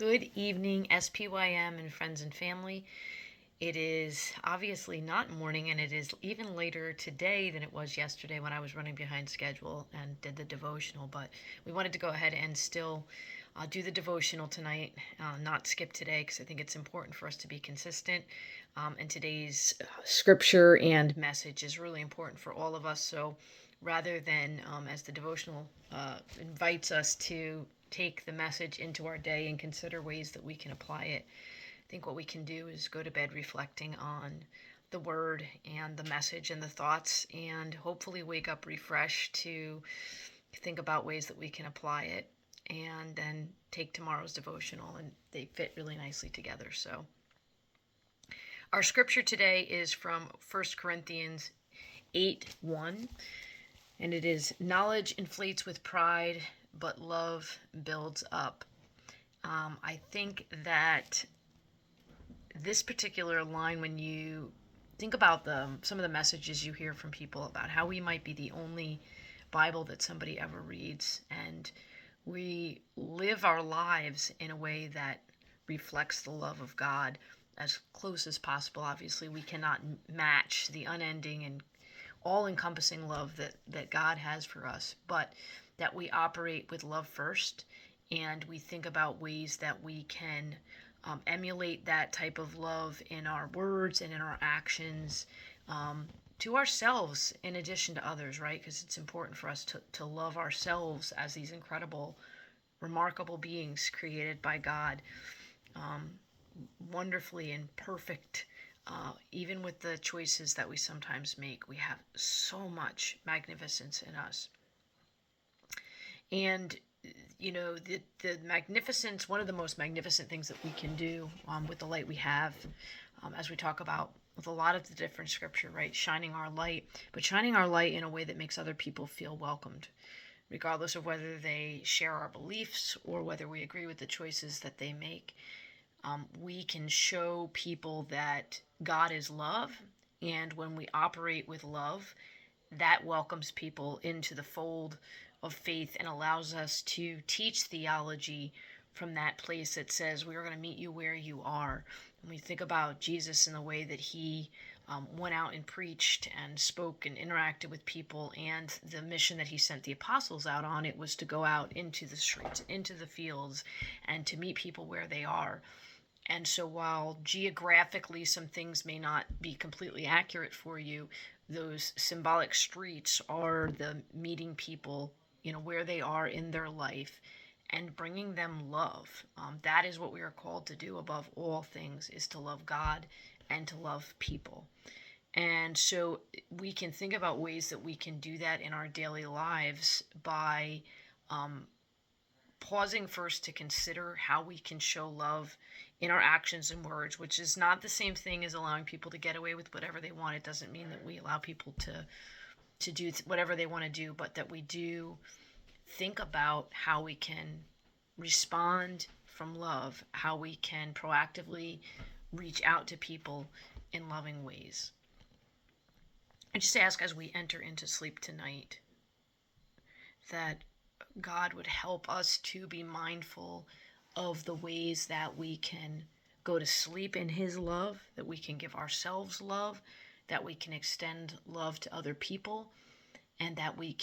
Good evening, SPYM and friends and family. It is obviously not morning, and it is even later today than it was yesterday when I was running behind schedule and did the devotional. But we wanted to go ahead and still do the devotional tonight, not skip today, because I think it's important for us to be consistent. And today's scripture and message is really important for all of us. So rather than, as the devotional invites us to take the message into our day and consider ways that we can apply it, I think what we can do is go to bed reflecting on the word and the message and the thoughts, and hopefully wake up refreshed to think about ways that we can apply it, and then take tomorrow's devotional, and they fit really nicely together. So our scripture today is from 1 Corinthians 8:1, and it is, knowledge inflates with pride, but love builds up. I think that this particular line, when you think about some of the messages you hear from people about how we might be the only Bible that somebody ever reads, and we live our lives in a way that reflects the love of God as close as possible. Obviously, we cannot match the unending and all-encompassing love that God has for us, but that we operate with love first, and we think about ways that we can emulate that type of love in our words and in our actions, to ourselves in addition to others, right? Because it's important for us to love ourselves as these incredible, remarkable beings created by God, wonderfully and perfect. Even with the choices that we sometimes make, we have so much magnificence in us. And the magnificence, one of the most magnificent things that we can do with the light we have, as we talk about with a lot of the different scripture, right? Shining our light, but shining our light in a way that makes other people feel welcomed, regardless of whether they share our beliefs or whether we agree with the choices that they make. We can show people that God is love, and when we operate with love, that welcomes people into the fold of faith and allows us to teach theology from that place that says we are going to meet you where you are. When we think about Jesus and the way that he went out and preached and spoke and interacted with people, and the mission that he sent the apostles out on, it was to go out into the streets, into the fields, and to meet people where they are. And so while geographically some things may not be completely accurate for you, those symbolic streets are the meeting people, where they are in their life, and bringing them love. That is what we are called to do above all things, is to love God and to love people. And so we can think about ways that we can do that in our daily lives by pausing first to consider how we can show love in our actions and words, which is not the same thing as allowing people to get away with whatever they want. It doesn't mean that we allow people to do whatever they want to do, but that we do think about how we can respond from love, how we can proactively reach out to people in loving ways. I just ask, as we enter into sleep tonight, that God would help us to be mindful of the ways that we can go to sleep in his love, that we can give ourselves love, that we can extend love to other people, and that we can